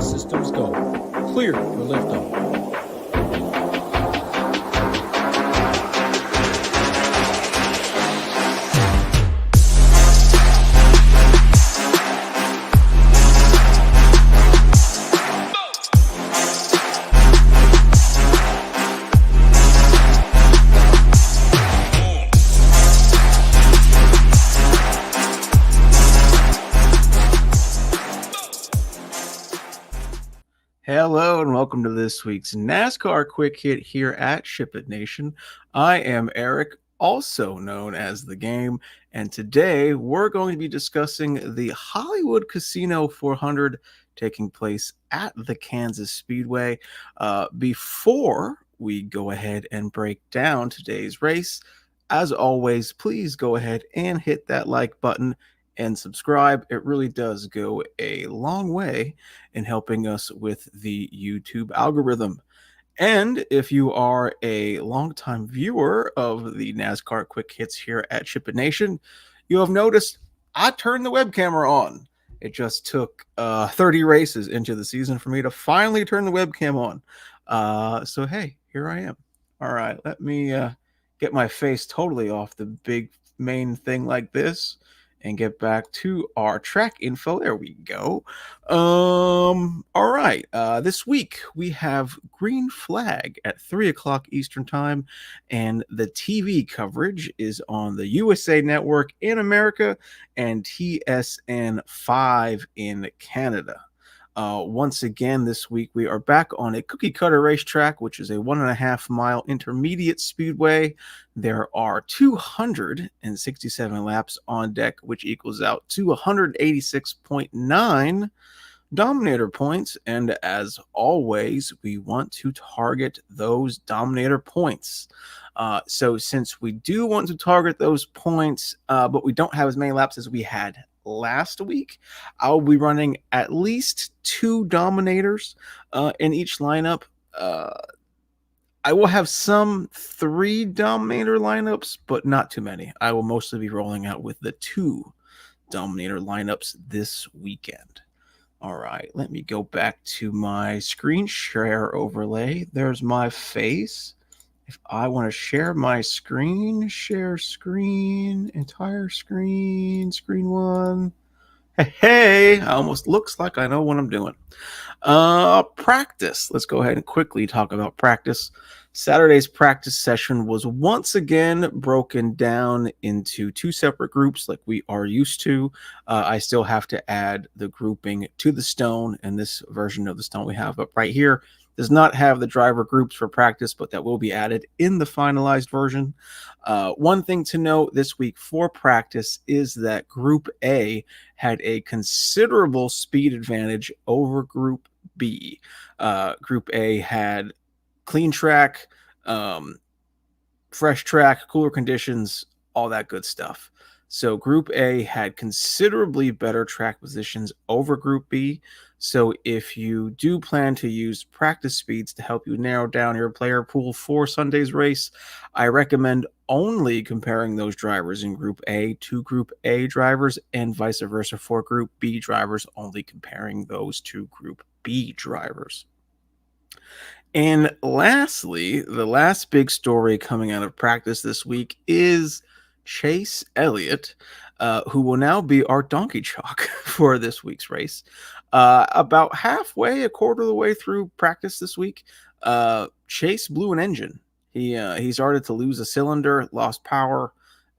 All systems go. Clear for liftoff. Hello and welcome to this week's NASCAR Quick Hit here at SHIPIT Nation. I am Eric, also known as TheGame, and today we're going to be discussing the Hollywood Casino 400 taking place at the Kansas Speedway. Before we go ahead and break down today's race, as always, please go ahead and hit that like button and subscribe. It really does go a long way in helping us with the YouTube algorithm. And if you are a longtime viewer of the NASCAR Quick Hits here at SHIPIT Nation, you have noticed I turned the web camera on. It just took 30 races into the season for me to finally turn the webcam on. So hey, here I am. All right, let me get my face totally off the big main thing like this and get back to our track info. There we go. All right. This week we have Green Flag at 3 o'clock Eastern Time, and the TV coverage is on the USA Network in America and TSN 5 in Canada. Once again, this week we are back on a cookie cutter racetrack, which is a 1.5 mile intermediate speedway. There are 267 laps on deck, which equals out to 186.9 Dominator points. And as always, we want to target those Dominator points. So since we do want to target those points, but we don't have as many laps as we had last week, I'll be running at least 2 Dominators in each lineup. I will have some 3 Dominator lineups, but not too many. I will mostly be rolling out with the 2 Dominator lineups this weekend. All right, let me go back to my screen share overlay. There's my face. If I want to share my screen, share screen, entire screen, screen 1. Hey, almost looks like I know what I'm doing. Practice. Let's go ahead and quickly talk about practice. Saturday's practice session was once again broken down into 2 separate groups like we are used to. I still have to add the grouping to the stone, and this version of the stone we have up right here does not have the driver groups for practice, but that will be added in the finalized version. One thing to note this week for practice is that Group A had a considerable speed advantage over Group B. Group A had clean track, fresh track, cooler conditions, all that good stuff. So Group A had considerably better track positions over Group B. So if you do plan to use practice speeds to help you narrow down your player pool for Sunday's race, I recommend only comparing those drivers in Group A to Group A drivers, and vice versa for Group B drivers, only comparing those to Group B drivers. And lastly, the last big story coming out of practice this week is Chase Elliott, who will now be our donkey chalk for this week's race. About halfway, a quarter of the way through practice this week, Chase blew an engine. He started to lose a cylinder, lost power,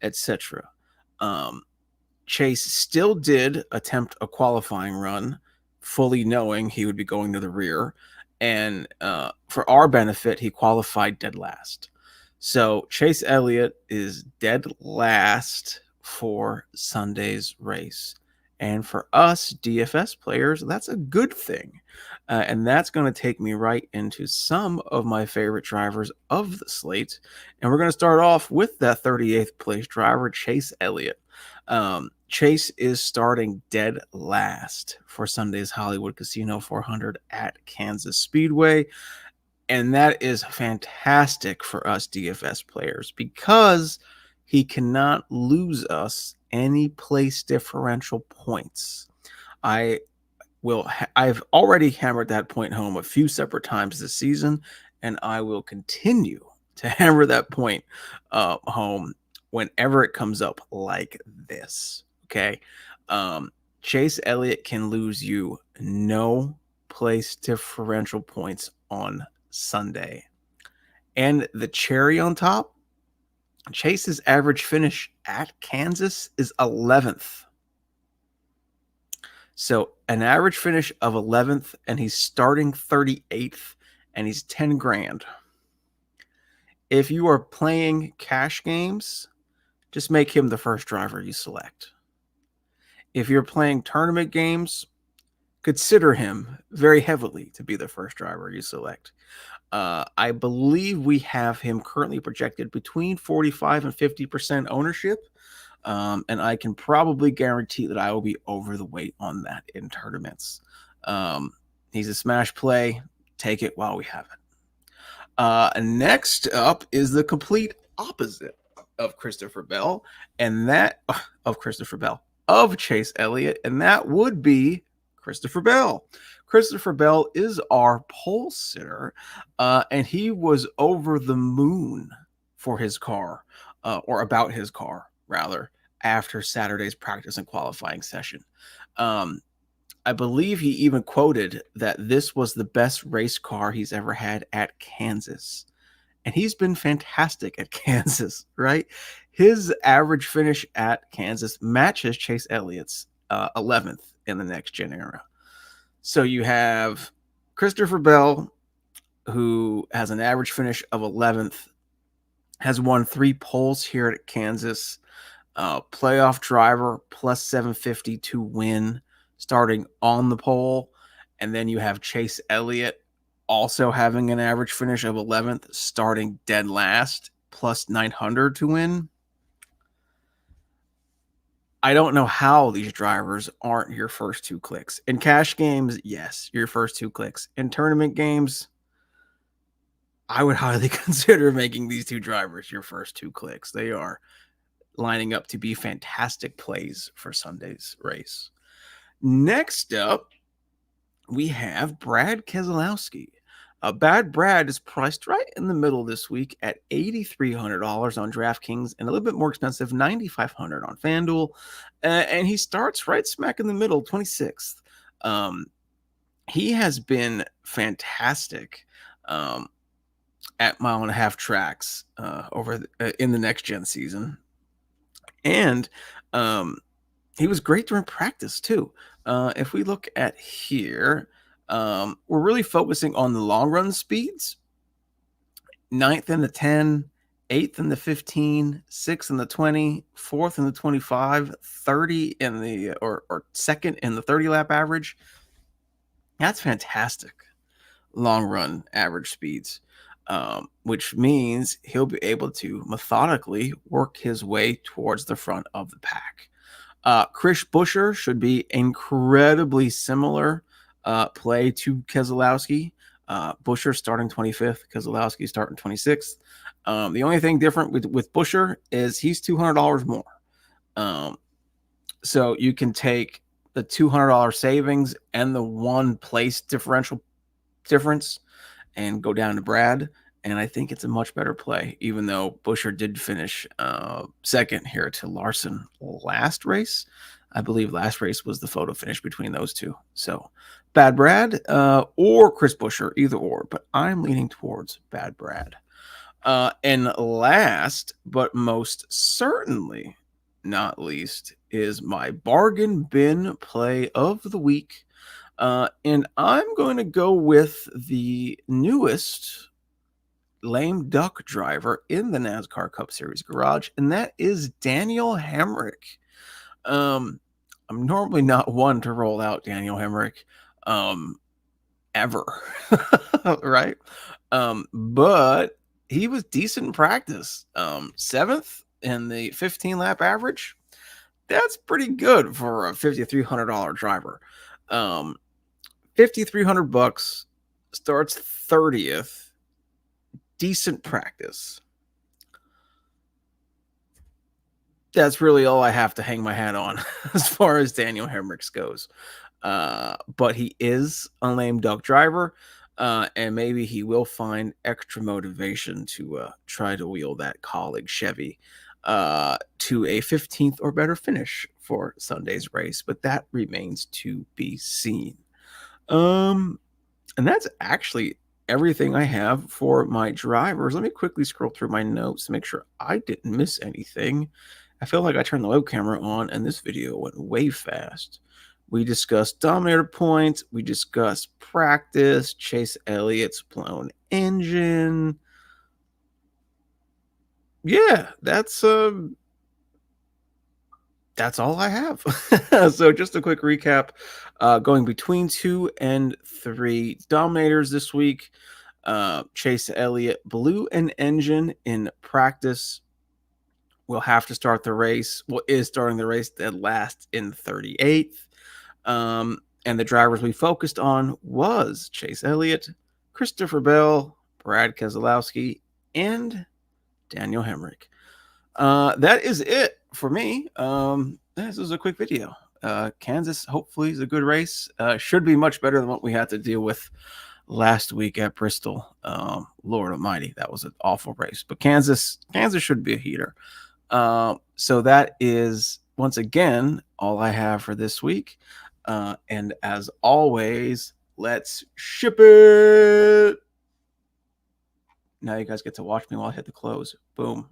etc. Chase still did attempt a qualifying run, fully knowing he would be going to the rear. And for our benefit, he qualified dead last. So Chase Elliott is dead last for Sunday's race. And for us DFS players, that's a good thing. And that's going to take me right into some of my favorite drivers of the slate. And we're going to start off with that 38th place driver, Chase Elliott. Chase is starting dead last for Sunday's Hollywood Casino 400 at Kansas Speedway. And that is fantastic for us DFS players because he cannot lose us any place differential points. I I've already hammered that point home a few separate times this season, and I will continue to hammer that point home whenever it comes up like this. Okay. Chase Elliott can lose you no place differential points on Sunday. And the cherry on top, Chase's average finish at Kansas is 11th. So an average finish of 11th, and he's starting 38th, and he's 10 grand. If you are playing cash games, just make him the first driver you select. If you're playing tournament games, consider him very heavily to be the first driver you select. I believe we have him currently projected between 45 and 50% ownership. And I can probably guarantee that I will be over the weight on that in tournaments. He's a smash play. Take it while we have it. Next up is the complete opposite of Christopher Bell, and that of Chase Elliott, and that would be Christopher Bell. Christopher Bell is our pole sitter, and he was over the moon for his car, or about his car, rather, after Saturday's practice and qualifying session. I believe he even quoted that this was the best race car he's ever had at Kansas. And he's been fantastic at Kansas, right? His average finish at Kansas matches Chase Elliott's 11th in the next gen era. So you have Christopher Bell, who has an average finish of 11th, has won 3 poles here at Kansas, playoff driver plus 750 to win starting on the pole. And then you have Chase Elliott also having an average finish of 11th, starting dead last, plus 900 to win. I don't know how these drivers aren't your first 2 clicks. In cash games, yes, your first 2 clicks. In tournament games, I would highly consider making these 2 drivers your first 2 clicks. They are lining up to be fantastic plays for Sunday's race. Next up, we have Brad Keselowski. Bad Brad is priced right in the middle this week at $8,300 on DraftKings and a little bit more expensive, $9,500 on FanDuel. And he starts right smack in the middle, 26th. He has been fantastic at 1.5 tracks in the next gen season. And he was great during practice too. If we look at here, we're really focusing on the long run speeds. 9th in the 10, 8th in the 15, 6th in the 20, 4th in the 25, 30 in the or 2nd in the 30 lap average. That's fantastic long run average speeds, which means he'll be able to methodically work his way towards the front of the pack. Chris Buescher should be incredibly similar play to Keselowski. Buescher starting 25th, Keselowski starting 26th. The only thing different with Buescher is he's $200 more. So you can take the $200 savings and the 1 place difference and go down to Brad. And I think it's a much better play, even though Buescher did finish second here to Larson last race. I believe last race was the photo finish between those 2. So Bad Brad or Chris Buescher, either or, but I'm leaning towards Bad Brad. And last, but most certainly not least, is my bargain bin play of the week. And I'm going to go with the newest lame duck driver in the NASCAR Cup Series garage, and that is Daniel Hemric. I'm normally not one to roll out Daniel Hemric ever, right? But he was decent in practice. 7th in the 15 lap average. That's pretty good for a $5,300 driver. $5,300 starts 30th. Decent practice. That's really all I have to hang my hat on as far as Daniel Hemric goes. but he is a lame duck driver, and maybe he will find extra motivation to try to wheel that colleague Chevy to a 15th or better finish for Sunday's race, but that remains to be seen. And that's actually everything I have for my drivers. Let me quickly scroll through my notes to make sure I didn't miss anything. I feel like I turned the web camera on and this video went way fast. We discussed Dominator points. We discussed practice, Chase Elliott's blown engine. Yeah, that's all I have. So just a quick recap, going between 2 and 3 Dominators this week. Chase Elliott blew an engine in practice. Will have to start the race. Well, is starting the race dead last in 38th. And the drivers we focused on was Chase Elliott, Christopher Bell, Brad Keselowski, and Daniel Hemric. That is it for me. This was a quick video. Kansas hopefully is a good race. Should be much better than what we had to deal with last week at Bristol. Lord Almighty, that was an awful race. But Kansas should be a heater. So that is once again all I have for this week. And as always, let's ship it. Now you guys get to watch me while I hit the close. Boom.